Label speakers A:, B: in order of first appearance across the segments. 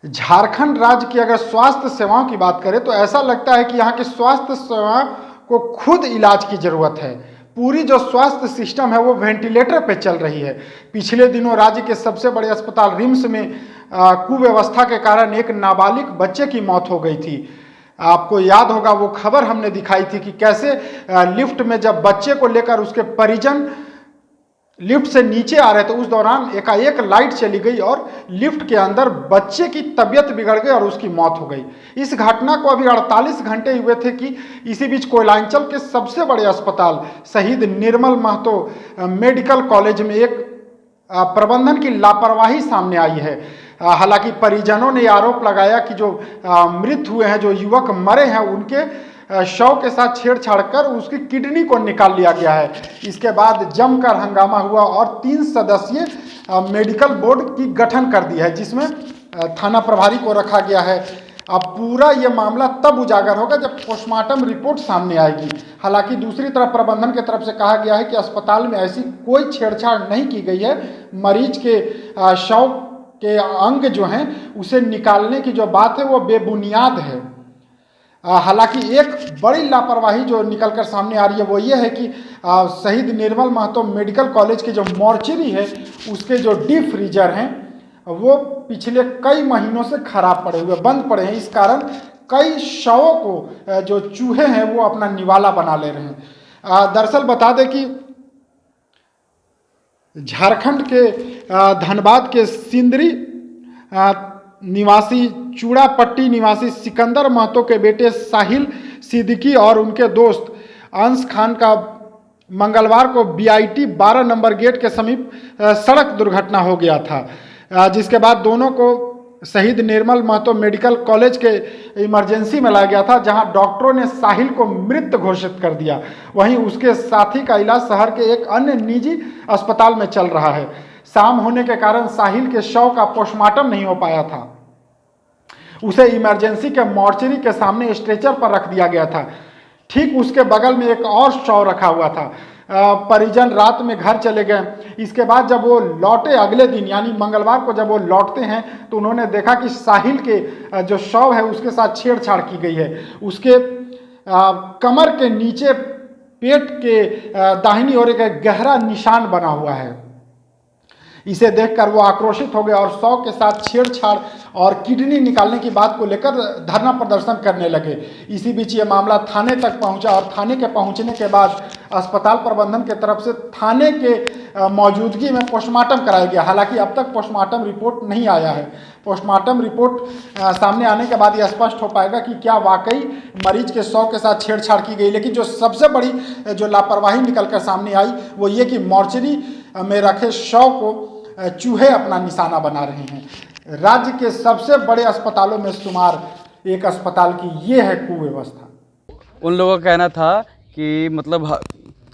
A: झारखंड राज्य की अगर स्वास्थ्य सेवाओं की बात करें तो ऐसा लगता है कि यहाँ की स्वास्थ्य सेवा को खुद इलाज की ज़रूरत है। पूरी जो स्वास्थ्य सिस्टम है वो वेंटिलेटर पे चल रही है। पिछले दिनों राज्य के सबसे बड़े अस्पताल रिम्स में कुव्यवस्था के कारण एक नाबालिग बच्चे की मौत हो गई थी। आपको याद होगा वो खबर हमने दिखाई थी कि कैसे लिफ्ट में जब बच्चे को लेकर उसके परिजन लिफ्ट से नीचे आ रहे थे, उस दौरान एकाएक लाइट चली गई और लिफ्ट के अंदर बच्चे की तबीयत बिगड़ गई और उसकी मौत हो गई। इस घटना को अभी 48 घंटे हुए थे कि इसी बीच कोयलांचल के सबसे बड़े अस्पताल शहीद निर्मल महतो मेडिकल कॉलेज में एक प्रबंधन की लापरवाही सामने आई है। हालांकि परिजनों ने आरोप लगाया कि जो मृत हुए हैं, जो युवक मरे हैं, उनके शव के साथ छेड़छाड़ कर उसकी किडनी को निकाल लिया गया है। इसके बाद जमकर हंगामा हुआ और 3 सदस्यीय मेडिकल बोर्ड की गठन कर दी है, जिसमें थाना प्रभारी को रखा गया है। अब पूरा ये मामला तब उजागर होगा जब पोस्टमार्टम रिपोर्ट सामने आएगी। हालांकि दूसरी तरफ प्रबंधन की तरफ से कहा गया है कि अस्पताल में ऐसी कोई छेड़छाड़ नहीं की गई है। मरीज के शव के अंग जो हैं उसे निकालने की जो बात है वो बेबुनियाद है। हालांकि एक बड़ी लापरवाही जो निकलकर सामने आ रही है वो ये है कि शहीद निर्मल महतो मेडिकल कॉलेज के जो मॉर्चरी है उसके जो डीप फ्रीजर हैं वो पिछले कई महीनों से खराब पड़े हुए, बंद पड़े हैं। इस कारण कई शवों को जो चूहे हैं वो अपना निवाला बना ले रहे हैं। दरअसल बता दें कि झारखंड के धनबाद के सिंदरी निवासी चूड़ापट्टी निवासी सिकंदर महतो के बेटे साहिल सिद्दीकी और उनके दोस्त अंश खान का मंगलवार को BIT 12 नंबर गेट के समीप सड़क दुर्घटना हो गया था, जिसके बाद दोनों को शहीद निर्मल महतो मेडिकल कॉलेज के इमरजेंसी में लाया गया था, जहां डॉक्टरों ने साहिल को मृत घोषित कर दिया। वहीं उसके साथी का इलाज शहर के एक अन्य निजी अस्पताल में चल रहा है। शाम होने के कारण साहिल के शव का पोस्टमार्टम नहीं हो पाया था। उसे इमरजेंसी के मॉर्चरी के सामने स्ट्रेचर पर रख दिया गया था। ठीक उसके बगल में एक और शव रखा हुआ था। परिजन रात में घर चले गए। इसके बाद जब वो लौटे अगले दिन यानी मंगलवार को जब वो लौटते हैं तो उन्होंने देखा कि साहिल के जो शव है उसके साथ छेड़छाड़ की गई है। उसके कमर के नीचे पेट के दाहिनी ओर एक गहरा निशान बना हुआ है। इसे देखकर वो आक्रोशित हो गए और शव के साथ छेड़छाड़ और किडनी निकालने की बात को लेकर धरना प्रदर्शन करने लगे। इसी बीच ये मामला थाने तक पहुंचा और थाने के पहुंचने के बाद अस्पताल प्रबंधन के तरफ से थाने के मौजूदगी में पोस्टमार्टम कराया गया। हालांकि अब तक पोस्टमार्टम रिपोर्ट नहीं आया है। पोस्टमार्टम रिपोर्ट सामने आने के बाद ये स्पष्ट हो पाएगा कि क्या वाकई मरीज के शव के साथ छेड़छाड़ की गई। लेकिन जो सबसे बड़ी जो लापरवाही निकलकर सामने आई वो ये कि मॉर्चरी में रखे शव को चूहे अपना निशाना बना रहे हैं। राज्य के सबसे बड़े अस्पतालों में शुमार एक अस्पताल की ये है कुव्यवस्था।
B: उन लोगों का कहना था कि मतलब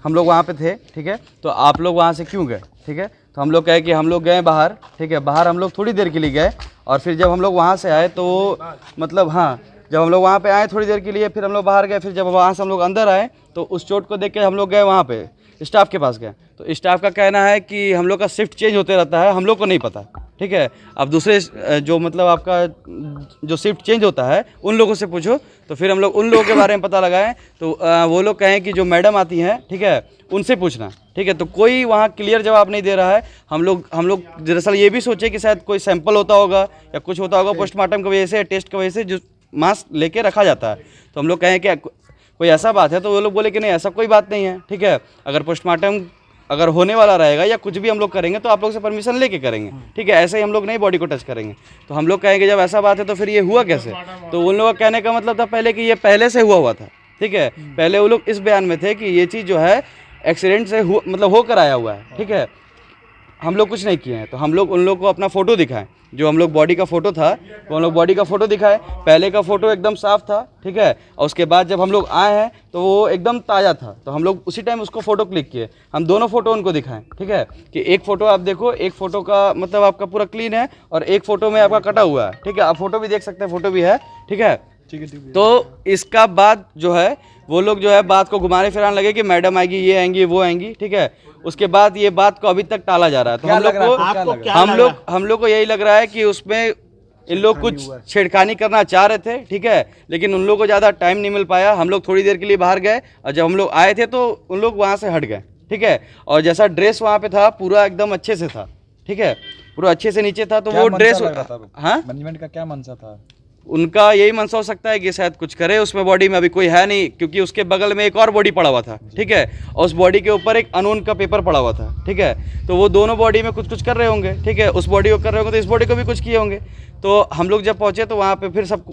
B: हम लोग वहाँ पे थे, ठीक है, तो आप लोग वहाँ से क्यों गए, ठीक है। तो हम लोग कहे कि हम लोग गए बाहर, ठीक है, बाहर हम लोग थोड़ी देर के लिए गए और फिर जब हम लोग वहाँ से आए तो मतलब हाँ, जब हम लोग वहाँ पे आए थोड़ी देर के लिए, फिर हम लोग बाहर गए, फिर जब वहाँ से हम लोग अंदर आए तो उस चोट को देख के हम लोग गए वहाँ पे स्टाफ के पास गए। तो स्टाफ का कहना है कि हम लोग का शिफ्ट चेंज होते रहता है, हम लोग को नहीं पता, ठीक है। अब दूसरे जो मतलब आपका जो शिफ्ट चेंज होता है उन लोगों से पूछो। तो फिर हम लोग उन लोगों के बारे में पता लगाएं तो वो लोग कहें कि जो मैडम आती हैं, ठीक है, उनसे पूछना, ठीक है। तो कोई वहाँ क्लियर जवाब नहीं दे रहा है। हम लोग दरअसल ये भी सोचे कि शायद कोई सैंपल होता होगा या कुछ होता होगा पोस्टमार्टम की वजह से, टेस्ट की वजह से जो मास्क लेके रखा जाता है। तो हम लोग कहें कि कोई ऐसा बात है, तो वो लोग बोले कि नहीं ऐसा कोई बात नहीं है, ठीक है। अगर पोस्टमार्टम अगर होने वाला रहेगा या कुछ भी हम लोग करेंगे तो आप लोग से परमिशन लेके करेंगे, ठीक है। ऐसे ही हम लोग नहीं बॉडी को टच करेंगे। तो हम लोग कहेंगे जब ऐसा बात है तो फिर ये हुआ कैसे। तो उन लोगों का कहने का मतलब था पहले कि ये पहले से हुआ था, ठीक है। पहले वो लोग इस बयान में थे कि ये चीज़ जो है एक्सीडेंट से मतलब होकर आया हुआ है, ठीक है, हम लोग कुछ नहीं किए हैं। तो हम लोग उन लोग को अपना फ़ोटो दिखाएं, जो हम लोग बॉडी का फ़ोटो था वो हम लोग बॉडी का फ़ोटो दिखाए। पहले का फ़ोटो एकदम साफ़ था, ठीक है, और उसके बाद जब हम लोग आए हैं तो वो एकदम ताज़ा था। तो हम लोग उसी टाइम उसको फ़ोटो क्लिक किए। हम दोनों फ़ोटो उनको दिखाएं, ठीक है, कि एक फ़ोटो आप देखो, एक फ़ोटो का मतलब आपका पूरा क्लीन है और एक फ़ोटो में आपका कटा हुआ है, ठीक है। आप फ़ोटो भी देख सकते हैं, फ़ोटो भी है, ठीक है। तो इसका बाद जो है वो लोग जो है बात को घुमाने फिराने लगे कि मैडम आएगी, ये आएंगी, वो आएंगी, ठीक है। उसके बाद ये बात को अभी तक टाला जा रहा है। तो हम लोग को यही लग रहा है कि उसमें इन लोग कुछ छेड़खानी करना चाह रहे थे, ठीक है, लेकिन उन लोगों को ज़्यादा टाइम नहीं मिल पाया। हम लोग थोड़ी देर के लिए बाहर गए और जब हम लोग आए थे तो उन लोग वहाँ से हट गए, ठीक है। और जैसा ड्रेस वहाँ पे था पूरा एकदम अच्छे से था, ठीक है, पूरा अच्छे से नीचे था। तो वो ड्रेस, हाँ,
C: मैनेजमेंट का क्या मनसा था?
B: उनका यही मनसा हो सकता है कि शायद कुछ करे उसमें बॉडी में। अभी कोई है नहीं, क्योंकि उसके बगल में एक और बॉडी पड़ा हुआ था, ठीक है, और उस बॉडी के ऊपर एक अननोन का पेपर पड़ा हुआ था, ठीक है। तो वो दोनों बॉडी में कुछ कुछ कर रहे होंगे, ठीक है, उस बॉडी को कर रहे होंगे तो इस बॉडी को भी कुछ किए होंगे। तो हम लोग जब पहुँचे तो वहाँ पे फिर सब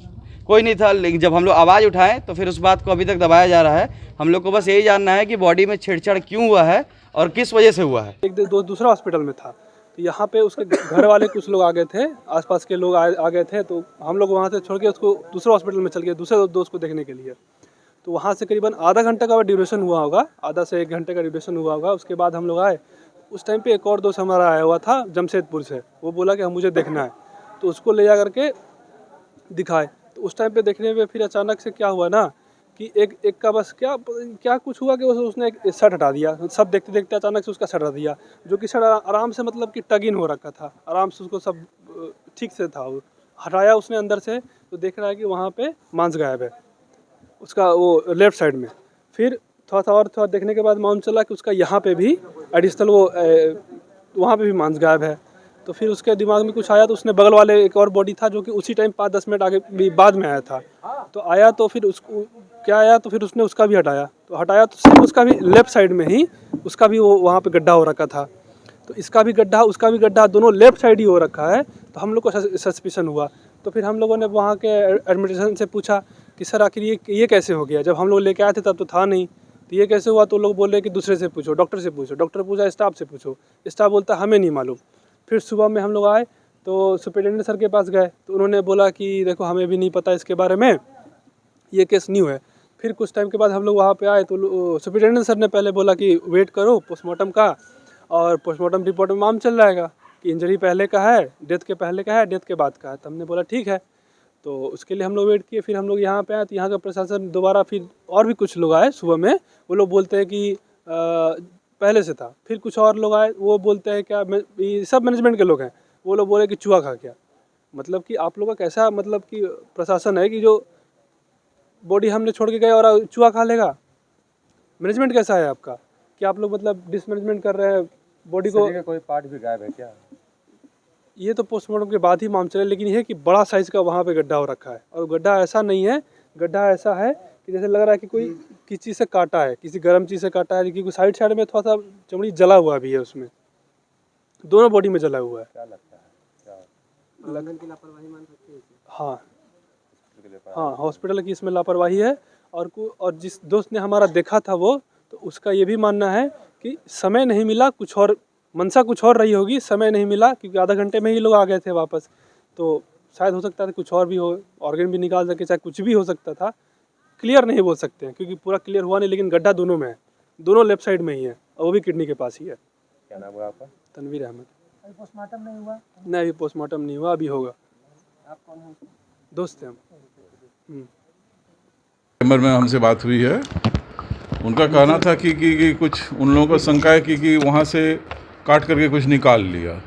B: कोई नहीं था, लेकिन जब हम लोग आवाज़ उठाएं तो फिर उस बात को अभी तक दबाया जा रहा है। हम लोग को बस यही जानना है कि बॉडी में छेड़छाड़ क्यों हुआ है और किस वजह से हुआ है।
D: एक दूसरा हॉस्पिटल में था, तो यहाँ पे उसके घर वाले कुछ लोग आ गए थे, आसपास के लोग आ गए थे, तो हम लोग वहाँ से छोड़ के उसको दूसरे हॉस्पिटल में चल गए दूसरे दोस्त को देखने के लिए। तो वहाँ से करीबन आधा घंटे का ड्यूरेशन हुआ होगा, आधा से 1 घंटे का ड्यूरेशन हुआ होगा। उसके बाद हम लोग आए, उस टाइम पे एक और दोस्त हमारा आया हुआ था जमशेदपुर से, वो बोला कि मुझे देखना है, तो उसको ले जा करके दिखाए। तो उस टाइम पे देखने में फिर अचानक से क्या हुआ ना कि एक का बस क्या कुछ हुआ कि उसने एक शर्ट हटा दिया। सब देखते देखते अचानक से उसका शर्ट हटा दिया, जो कि शर्ट आराम से मतलब कि टग इन हो रखा था, आराम से उसको सब ठीक से था। वो हटाया उसने अंदर से, तो देख रहा है कि वहाँ पे मांस गायब है उसका, वो लेफ्ट साइड में। फिर थोड़ा देखने के बाद मालूम चला कि उसका यहाँ पे भी एडिशनल वहाँ पे भी मांस गायब है। तो फिर उसके दिमाग में कुछ आया, तो उसने बगल वाले एक और बॉडी था जो कि उसी टाइम 5-10 मिनट आगे भी बाद में आया था, तो आया तो फिर उसको क्या आया, तो फिर उसने उसका भी हटाया। तो हटाया तो सिर्फ उसका भी लेफ्ट साइड में ही उसका भी वो वहाँ पे गड्ढा हो रखा था। तो इसका भी गड्ढा उसका भी गड्ढा, दोनों लेफ्ट साइड ही हो रखा है। तो हम लोग को सस्पिशन हुआ। तो फिर हम लोगों ने वहाँ के एडमिनिस्ट्रेशन से पूछा कि सर आखिर ये कैसे हो गया, जब हम लोग लेके आए थे तब तो था नहीं, तो ये कैसे हुआ। तो लोग बोल रहे कि दूसरे से पूछो, डॉक्टर से पूछो, डॉक्टर पूछा स्टाफ से पूछो, स्टाफ बोलता हमें नहीं मालूम। फिर सुबह में हम लोग आए तो सुपरिटेंडेंट सर के पास गए, तो उन्होंने बोला कि देखो हमें भी नहीं पता इसके बारे में, ये केस न्यू है। फिर कुछ टाइम के बाद हम लोग वहाँ पे आए तो सुपरिटेंडेंट सर ने पहले बोला कि वेट करो पोस्टमार्टम का, और पोस्टमार्टम रिपोर्ट में मालूम चल जाएगा कि इंजरी पहले का है, डेथ के पहले का है, डेथ के बाद का है। तो हमने बोला ठीक है, तो उसके लिए हम लोग वेट किए। फिर हम लोग यहाँ पे आए तो यहाँ का प्रशासन दोबारा, फिर और भी कुछ लोग आए सुबह में, वो लोग बोलते हैं कि पहले से था। फिर कुछ और लोग आए, वो बोलते हैं क्या, ये सब मैनेजमेंट के लोग हैं, वो लोग बोले कि चूहा खा गया। मतलब कि आप लोगों का कैसा मतलब कि प्रशासन है कि जो बॉडी हमने छोड़ के गए और चूहा खा लेगा। मैनेजमेंट कैसा है आपका कि आप लोग मतलब डिसमैनेजमेंट कर रहे हैं बॉडी को।
C: कोई पार्ट भी गायब है क्या?
D: ये तो पोस्टमार्टम के बाद ही मालूम चले, लेकिन ये कि बड़ा साइज़ का वहाँ पे गड्ढा हो रखा है, और गड्ढा ऐसा नहीं है, गड्ढा ऐसा है कि जैसे लग रहा है कि कोई किसी चीज़ से काटा है, किसी गर्म चीज़ से काटा है, क्योंकि साइड में थोड़ा सा चमड़ी जला हुआ भी है, उसमें दोनों बॉडी में जला हुआ है।
C: क्या लगता है
D: की लापरवाही मान सकते हैं? हाँ, हॉस्पिटल की इसमें लापरवाही है। और जिस दोस्त ने हमारा देखा था वो, तो उसका ये भी मानना है कि समय नहीं मिला, कुछ और मनसा कुछ और रही होगी, समय नहीं मिला, क्योंकि आधा घंटे में ही लोग आ गए थे वापस। तो शायद हो सकता था कुछ और भी हो, ऑर्गन भी निकाल सके, चाहे कुछ भी हो सकता था। क्लियर नहीं बोल सकते हैं क्योंकि पूरा क्लियर हुआ नहीं, लेकिन गड्ढा दोनों में है, दोनों लेफ्ट साइड में ही है, और वो भी किडनी के पास ही है।
C: क्या नाम है आपका?
D: तनवीर अहमद।
E: अभी पोस्टमार्टम नहीं हुआ?
D: नहीं, अभी पोस्टमार्टम नहीं हुआ, अभी होगा।
E: आप कौन हैं?
D: दोस्त हैं हम।
F: चैम्बर में हमसे बात हुई है। उनका कहना था कि कुछ उन लोगों को शंका है कि वहाँ से काट करके कुछ निकाल लिया।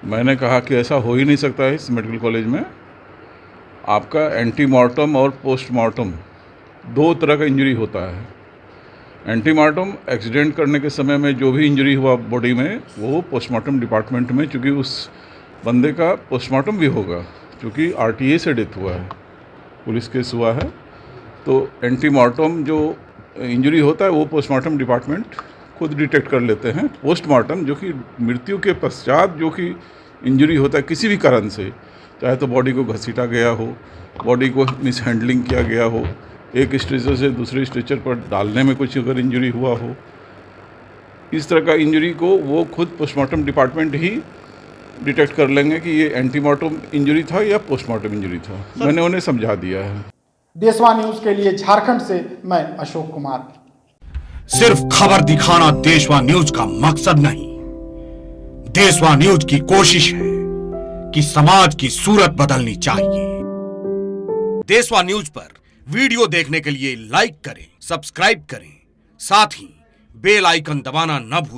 F: मैंने कहा कि ऐसा हो ही नहीं सकता है इस मेडिकल कॉलेज में। आपका एंटीमार्टम और पोस्टमार्टम 2 तरह का इंजरी होता है। एंटीमार्टम एक्सीडेंट करने के समय में जो भी इंजरी हुआ बॉडी में, वो पोस्टमार्टम डिपार्टमेंट में, चूँकि उस बंदे का पोस्टमार्टम भी होगा, क्योंकि RTA से डेथ हुआ है, पुलिस केस हुआ है। तो एंटीमार्टम जो इंजरी होता है वो पोस्टमार्टम डिपार्टमेंट खुद डिटेक्ट कर लेते हैं। पोस्टमार्टम जो कि मृत्यु के पश्चात जो कि इंजरी होता है किसी भी कारण से, चाहे तो बॉडी को घसीटा गया हो, बॉडी को मिसहैंडलिंग किया गया हो, एक स्ट्रेचर से दूसरे स्ट्रेचर पर डालने में कुछ अगर इंजरी हुआ हो, इस तरह का इंजरी को वो खुद पोस्टमार्टम डिपार्टमेंट ही डिटेक्ट कर लेंगे कि ये एंटीमार्टम इंजरी था या पोस्टमार्टम इंजरी था। मैंने उन्हें समझा दिया है।
A: देशवा न्यूज के लिए झारखंड से मैं अशोक कुमार।
G: सिर्फ खबर दिखाना देशवा न्यूज का मकसद नहीं, देशवा न्यूज की कोशिश है कि समाज की सूरत बदलनी चाहिए। देशवा न्यूज पर वीडियो देखने के लिए लाइक करें, सब्सक्राइब करें, साथ ही बेल आइकन दबाना न भूलें।